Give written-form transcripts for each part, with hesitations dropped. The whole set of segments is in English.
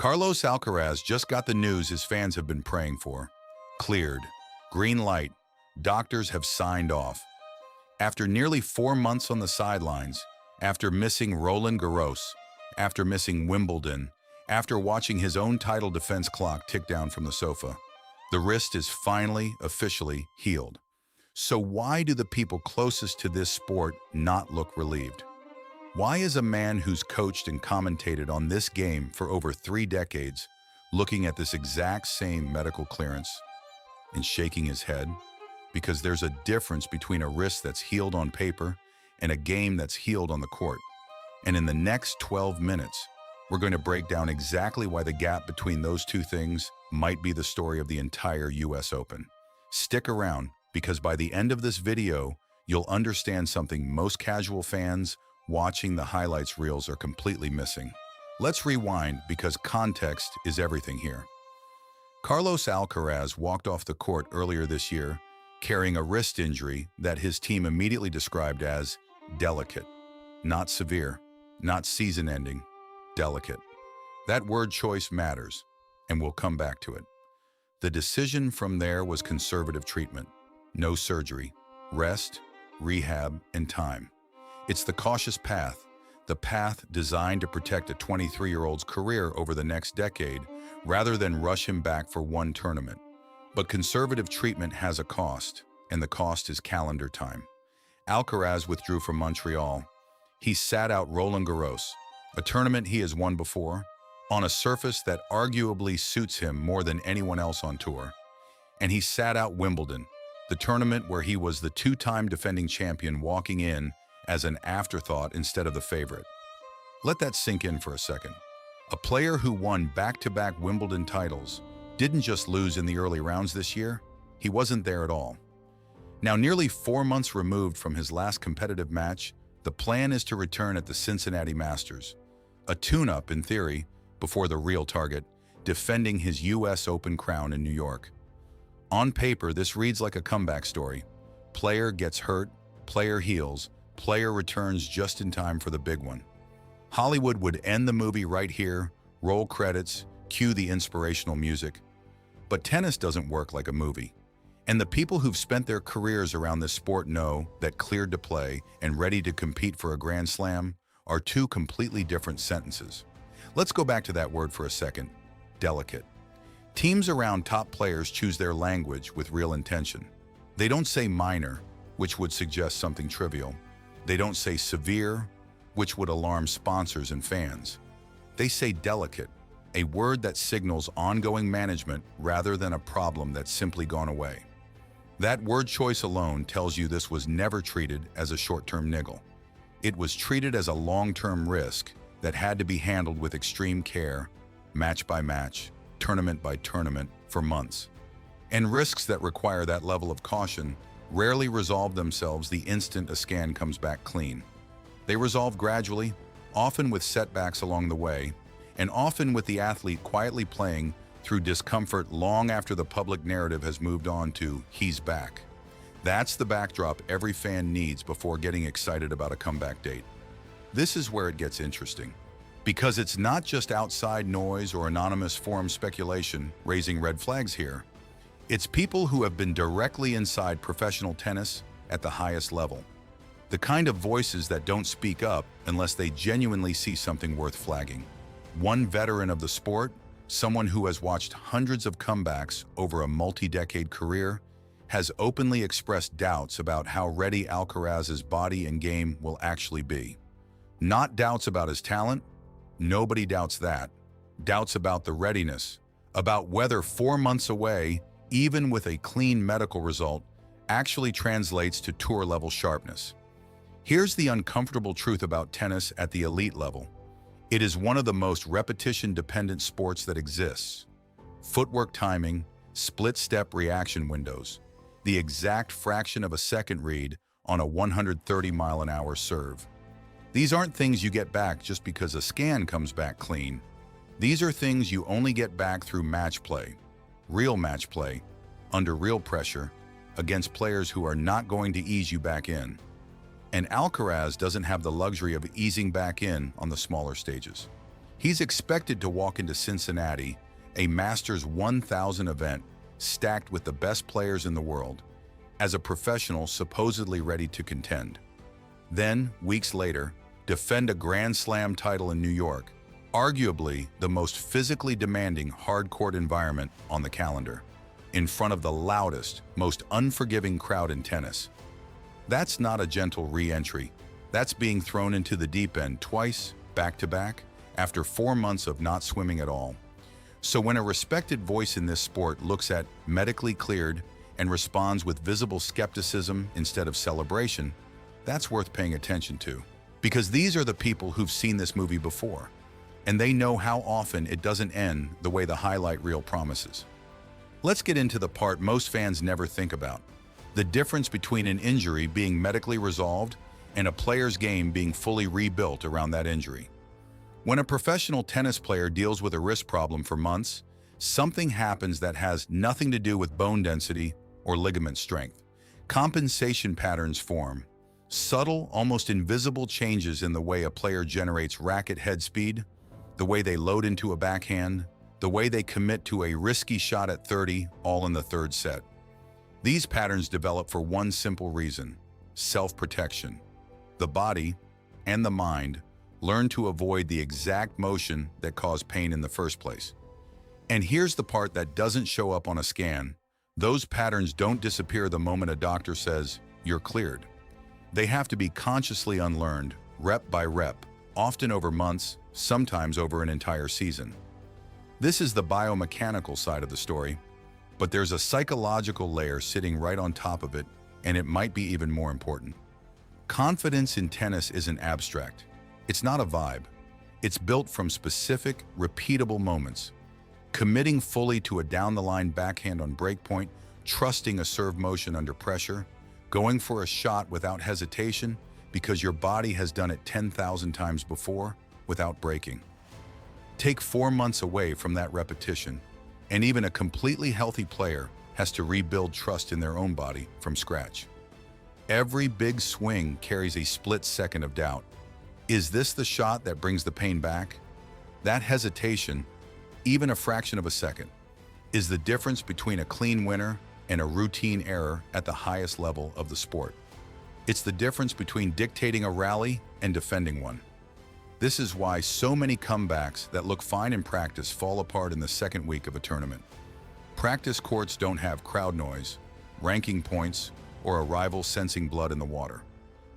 Carlos Alcaraz just got the news his fans have been praying for. Cleared. Green light. Doctors have signed off. After nearly 4 months on the sidelines, after missing Roland Garros, after missing Wimbledon, after watching his own title defense clock tick down from the sofa, the wrist is finally, officially healed. So why do the people closest to this sport not look relieved? Why is a man who's coached and commentated on this game for over 3 decades looking at this exact same medical clearance and shaking his head? Because there's a difference between a wrist that's healed on paper and a game that's healed on the court. And in the next 12 minutes, we're going to break down exactly why the gap between those two things might be the story of the entire US Open. Stick around, because by the end of this video, you'll understand something most casual fans watching the highlights reels are completely missing. Let's rewind, because context is everything here. Carlos Alcaraz walked off the court earlier this year carrying a wrist injury that his team immediately described as delicate. Not severe, not season-ending, delicate. That word choice matters, and we'll come back to it. The decision from there was conservative treatment. No surgery, rest, rehab, and time. It's the cautious path, the path designed to protect a 23-year-old's career over the next decade rather than rush him back for one tournament. But conservative treatment has a cost, and the cost is calendar time. Alcaraz withdrew from Montreal. He sat out Roland Garros, a tournament he has won before, on a surface that arguably suits him more than anyone else on tour. And he sat out Wimbledon, the tournament where he was the 2-time defending champion walking in as an afterthought instead of the favorite. Let that sink in for a second. A player who won back-to-back Wimbledon titles didn't just lose in the early rounds this year, he wasn't there at all. Now, nearly 4 months removed from his last competitive match, the plan is to return at the Cincinnati Masters, a tune-up in theory before the real target, defending his US Open crown in New York. On paper, this reads like a comeback story. Player gets hurt, player heals, player returns just in time for the big one. Hollywood would end the movie right here, roll credits, cue the inspirational music. But tennis doesn't work like a movie. And the people who've spent their careers around this sport know that cleared to play and ready to compete for a Grand Slam are two completely different sentences. Let's go back to that word for a second, delicate. Teams around top players choose their language with real intention. They don't say minor, which would suggest something trivial. They don't say severe, which would alarm sponsors and fans. They say delicate, a word that signals ongoing management rather than a problem that's simply gone away. That word choice alone tells you this was never treated as a short-term niggle. It was treated as a long-term risk that had to be handled with extreme care, match by match, tournament by tournament, for months. And risks that require that level of caution rarely resolve themselves the instant a scan comes back clean. They resolve gradually, often with setbacks along the way, and often with the athlete quietly playing through discomfort long after the public narrative has moved on to "he's back." That's the backdrop every fan needs before getting excited about a comeback date. This is where it gets interesting, because it's not just outside noise or anonymous forum speculation raising red flags here. It's people who have been directly inside professional tennis at the highest level. The kind of voices that don't speak up unless they genuinely see something worth flagging. One veteran of the sport, someone who has watched hundreds of comebacks over a multi-decade career, has openly expressed doubts about how ready Alcaraz's body and game will actually be. Not doubts about his talent, nobody doubts that. Doubts about the readiness, about whether 4 months away, even with a clean medical result, actually translates to tour-level sharpness. Here's the uncomfortable truth about tennis at the elite level. It is one of the most repetition-dependent sports that exists. Footwork timing, split-step reaction windows, the exact fraction of a second read on a 130-mile-an-hour serve. These aren't things you get back just because a scan comes back clean. These are things you only get back through match play, real match play, under real pressure, against players who are not going to ease you back in. And Alcaraz doesn't have the luxury of easing back in on the smaller stages. He's expected to walk into Cincinnati, a Masters 1000 event stacked with the best players in the world, as a professional supposedly ready to contend. Then, weeks later, defend a Grand Slam title in New York, arguably the most physically demanding hard-court environment on the calendar, in front of the loudest, most unforgiving crowd in tennis. That's not a gentle re-entry. That's being thrown into the deep end twice, back-to-back, after 4 months of not swimming at all. So when a respected voice in this sport looks at medically cleared and responds with visible skepticism instead of celebration, that's worth paying attention to. Because these are the people who've seen this movie before, and they know how often it doesn't end the way the highlight reel promises. Let's get into the part most fans never think about: the difference between an injury being medically resolved and a player's game being fully rebuilt around that injury. When a professional tennis player deals with a wrist problem for months, something happens that has nothing to do with bone density or ligament strength. Compensation patterns form. Subtle, almost invisible changes in the way a player generates racket head speed, the way they load into a backhand, the way they commit to a risky shot at 30, all in the third set. These patterns develop for one simple reason: self-protection. The body and the mind learn to avoid the exact motion that caused pain in the first place. And here's the part that doesn't show up on a scan: those patterns don't disappear the moment a doctor says, "You're cleared." They have to be consciously unlearned, rep by rep, often over months, sometimes over an entire season. This is the biomechanical side of the story, but there's a psychological layer sitting right on top of it, and it might be even more important. Confidence in tennis isn't abstract. It's not a vibe. It's built from specific, repeatable moments. Committing fully to a down-the-line backhand on breakpoint, trusting a serve motion under pressure, going for a shot without hesitation because your body has done it 10,000 times before without breaking. Take 4 months away from that repetition, and even a completely healthy player has to rebuild trust in their own body from scratch. Every big swing carries a split second of doubt. Is this the shot that brings the pain back? That hesitation, even a fraction of a second, is the difference between a clean winner and a routine error at the highest level of the sport. It's the difference between dictating a rally and defending one. This is why so many comebacks that look fine in practice fall apart in the second week of a tournament. Practice courts don't have crowd noise, ranking points, or a rival sensing blood in the water.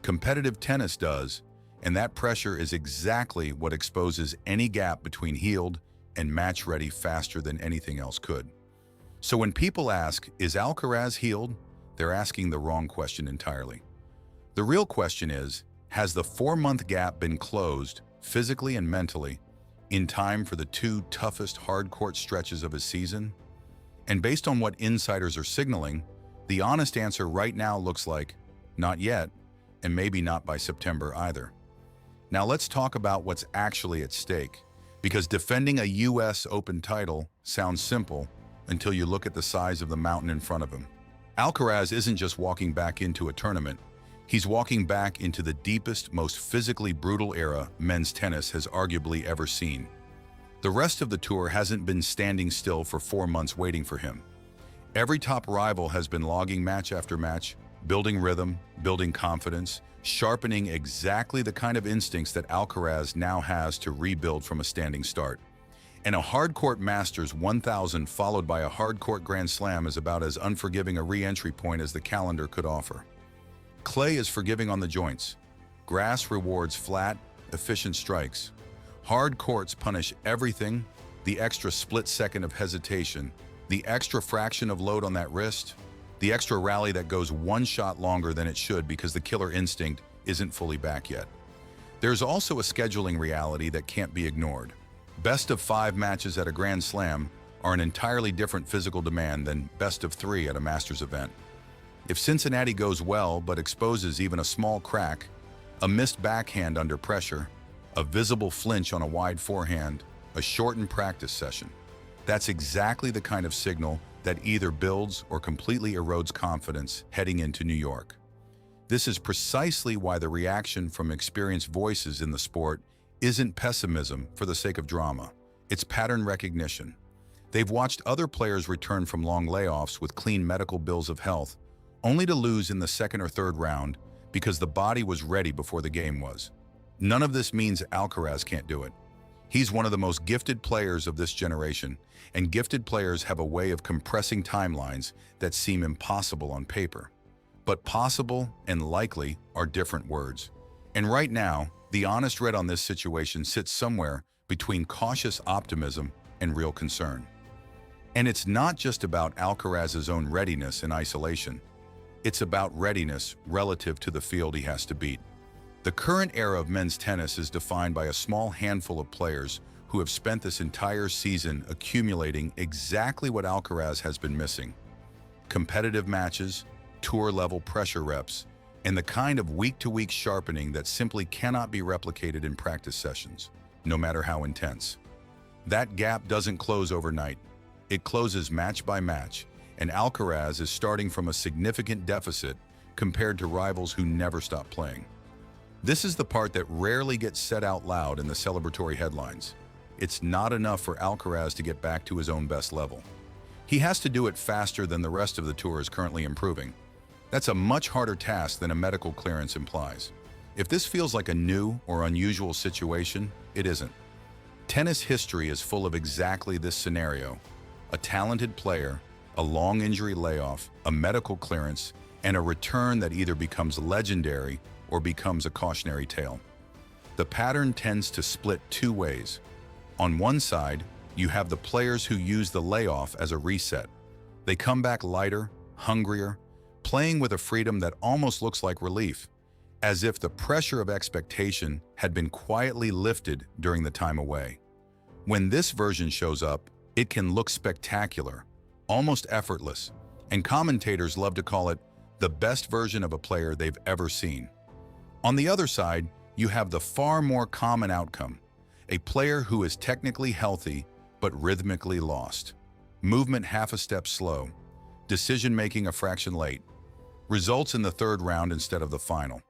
Competitive tennis does, and that pressure is exactly what exposes any gap between healed and match-ready faster than anything else could. So when people ask, is Alcaraz healed? They're asking the wrong question entirely. The real question is, has the 4-month gap been closed, physically and mentally, in time for the 2 toughest hard-court stretches of his season? And based on what insiders are signaling, the honest answer right now looks like, not yet, and maybe not by September either. Now let's talk about what's actually at stake, because defending a US Open title sounds simple until you look at the size of the mountain in front of him. Alcaraz isn't just walking back into a tournament, he's walking back into the deepest, most physically brutal era men's tennis has arguably ever seen. The rest of the tour hasn't been standing still for 4 months waiting for him. Every top rival has been logging match after match, building rhythm, building confidence, sharpening exactly the kind of instincts that Alcaraz now has to rebuild from a standing start. And a hard-court Masters 1000 followed by a hard-court Grand Slam is about as unforgiving a re-entry point as the calendar could offer. Clay is forgiving on the joints. Grass rewards flat, efficient strikes. Hard courts punish everything: the extra split second of hesitation, the extra fraction of load on that wrist, the extra rally that goes 1 shot longer than it should because the killer instinct isn't fully back yet. There's also a scheduling reality that can't be ignored. Best of 5 matches at a Grand Slam are an entirely different physical demand than best of 3 at a Masters event. If Cincinnati goes well but exposes even a small crack, a missed backhand under pressure, a visible flinch on a wide forehand, a shortened practice session, that's exactly the kind of signal that either builds or completely erodes confidence heading into New York. This is precisely why the reaction from experienced voices in the sport isn't pessimism for the sake of drama. It's pattern recognition. They've watched other players return from long layoffs with clean medical bills of health, only to lose in the second or third round because the body was ready before the game was. None of this means Alcaraz can't do it. He's one of the most gifted players of this generation, and gifted players have a way of compressing timelines that seem impossible on paper. But possible and likely are different words. And right now, the honest read on this situation sits somewhere between cautious optimism and real concern. And it's not just about Alcaraz's own readiness in isolation. It's about readiness relative to the field he has to beat. The current era of men's tennis is defined by a small handful of players who have spent this entire season accumulating exactly what Alcaraz has been missing: competitive matches, tour-level pressure reps, and the kind of week-to-week sharpening that simply cannot be replicated in practice sessions, no matter how intense. That gap doesn't close overnight. It closes match by match, and Alcaraz is starting from a significant deficit compared to rivals who never stop playing. This is the part that rarely gets said out loud in the celebratory headlines. It's not enough for Alcaraz to get back to his own best level. He has to do it faster than the rest of the tour is currently improving. That's a much harder task than a medical clearance implies. If this feels like a new or unusual situation, it isn't. Tennis history is full of exactly this scenario: a talented player, a long injury layoff, a medical clearance, and a return that either becomes legendary or becomes a cautionary tale. The pattern tends to split two ways. On one side, you have the players who use the layoff as a reset. They come back lighter, hungrier, playing with a freedom that almost looks like relief, as if the pressure of expectation had been quietly lifted during the time away. When this version shows up, it can look spectacular, almost effortless, and commentators love to call it the best version of a player they've ever seen. On the other side, you have the far more common outcome: a player who is technically healthy but rhythmically lost, movement half a step slow, decision-making a fraction late, results in the third round instead of the final.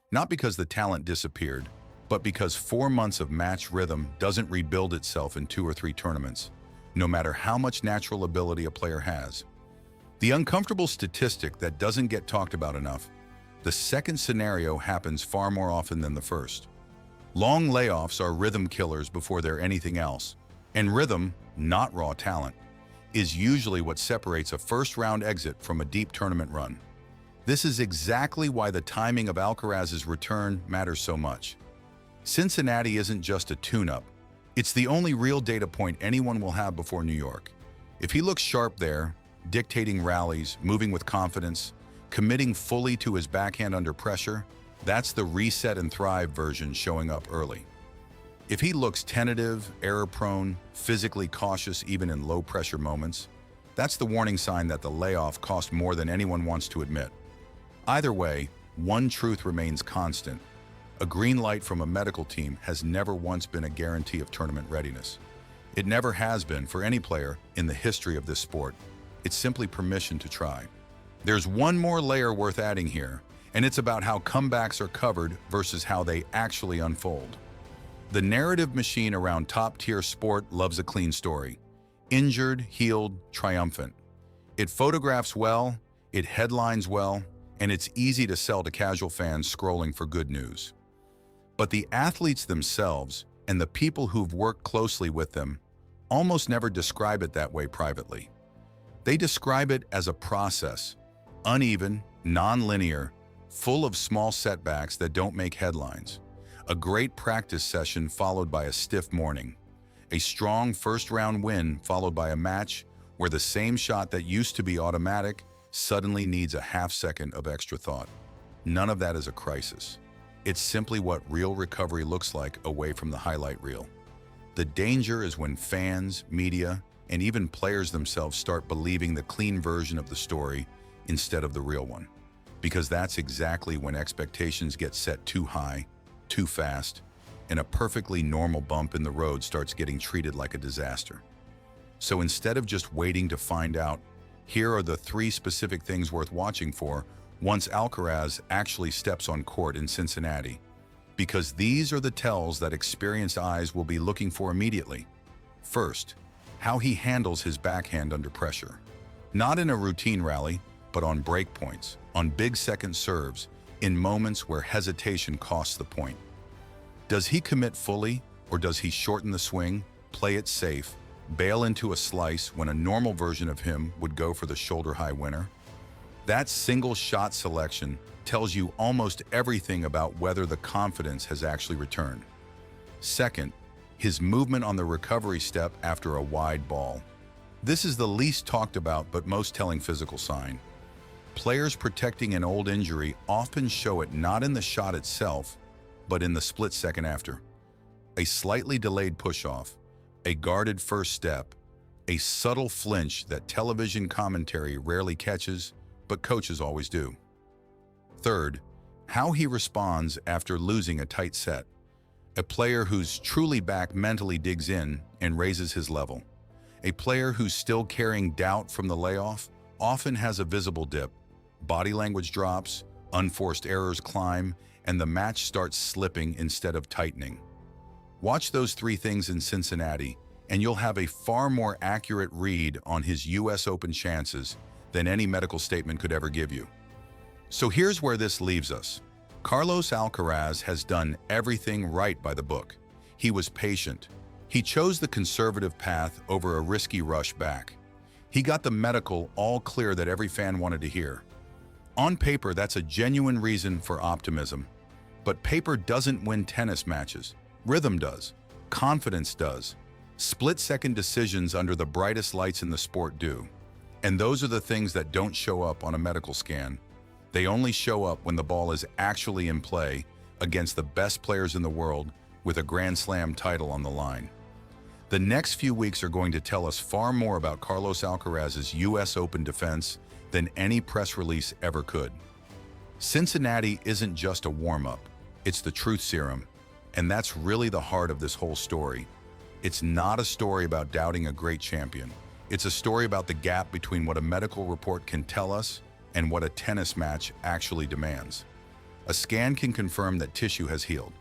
Not because the talent disappeared, but because 4 months of match rhythm doesn't rebuild itself in 2 or 3 tournaments, no matter how much natural ability a player has. The uncomfortable statistic that doesn't get talked about enough: the second scenario happens far more often than the first. Long layoffs are rhythm killers before they're anything else, and rhythm, not raw talent, is usually what separates a first-round exit from a deep tournament run. This is exactly why the timing of Alcaraz's return matters so much. Cincinnati isn't just a tune-up. It's the only real data point anyone will have before New York. If he looks sharp there, dictating rallies, moving with confidence, committing fully to his backhand under pressure, that's the reset and thrive version showing up early. If he looks tentative, error-prone, physically cautious even in low-pressure moments, that's the warning sign that the layoff cost more than anyone wants to admit. Either way, one truth remains constant: a green light from a medical team has never once been a guarantee of tournament readiness. It never has been for any player in the history of this sport. It's simply permission to try. There's one more layer worth adding here, and it's about how comebacks are covered versus how they actually unfold. The narrative machine around top-tier sport loves a clean story: injured, healed, triumphant. It photographs well, it headlines well, and it's easy to sell to casual fans scrolling for good news. But the athletes themselves, and the people who've worked closely with them, almost never describe it that way privately. They describe it as a process: uneven, non-linear, full of small setbacks that don't make headlines. A great practice session followed by a stiff morning. A strong first-round win followed by a match where the same shot that used to be automatic suddenly needs a half-second of extra thought. None of that is a crisis. It's simply what real recovery looks like away from the highlight reel. The danger is when fans, media, and even players themselves start believing the clean version of the story instead of the real one. Because that's exactly when expectations get set too high, too fast, and a perfectly normal bump in the road starts getting treated like a disaster. So instead of just waiting to find out, here are the 3 specific things worth watching for once Alcaraz actually steps on court in Cincinnati. because these are the tells that experienced eyes will be looking for immediately. First, how he handles his backhand under pressure. Not in a routine rally, but on break points, on big second serves, in moments where hesitation costs the point. Does he commit fully, or does he shorten the swing, play it safe, bail into a slice when a normal version of him would go for the shoulder-high winner? That single shot selection tells you almost everything about whether the confidence has actually returned. Second, his movement on the recovery step after a wide ball. This is the least talked about but most telling physical sign. Players protecting an old injury often show it not in the shot itself, but in the split second after. A slightly delayed push-off, a guarded first step, a subtle flinch that television commentary rarely catches, but coaches always do. Third, how he responds after losing a tight set. A player who's truly back mentally digs in and raises his level. A player who's still carrying doubt from the layoff often has a visible dip. Body language drops, unforced errors climb, and the match starts slipping instead of tightening. Watch those three things in Cincinnati, and you'll have a far more accurate read on his US Open chances than any medical statement could ever give you. So here's where this leaves us. Carlos Alcaraz has done everything right by the book. He was patient. He chose the conservative path over a risky rush back. He got the medical all clear that every fan wanted to hear. On paper, that's a genuine reason for optimism. But paper doesn't win tennis matches. Rhythm does. Confidence does. Split-second decisions under the brightest lights in the sport do. And those are the things that don't show up on a medical scan. They only show up when the ball is actually in play against the best players in the world with a Grand Slam title on the line. The next few weeks are going to tell us far more about Carlos Alcaraz's US Open defense than any press release ever could. Cincinnati isn't just a warm-up, it's the truth serum, and that's really the heart of this whole story. It's not a story about doubting a great champion. It's a story about the gap between what a medical report can tell us and what a tennis match actually demands. A scan can confirm that tissue has healed.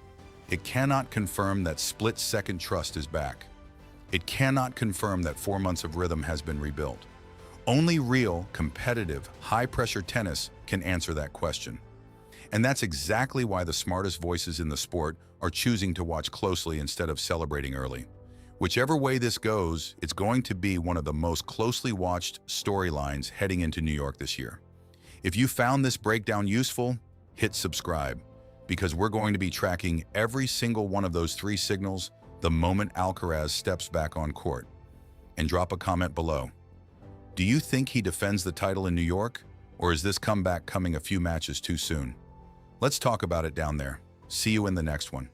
It cannot confirm that split-second trust is back. It cannot confirm that 4 months of rhythm has been rebuilt. Only real, competitive, high-pressure tennis can answer that question. And that's exactly why the smartest voices in the sport are choosing to watch closely instead of celebrating early. Whichever way this goes, it's going to be one of the most closely watched storylines heading into New York this year. If you found this breakdown useful, hit subscribe, because we're going to be tracking every single one of those three signals the moment Alcaraz steps back on court. And drop a comment below. Do you think he defends the title in New York, or is this comeback coming a few matches too soon? Let's talk about it down there. See you in the next one.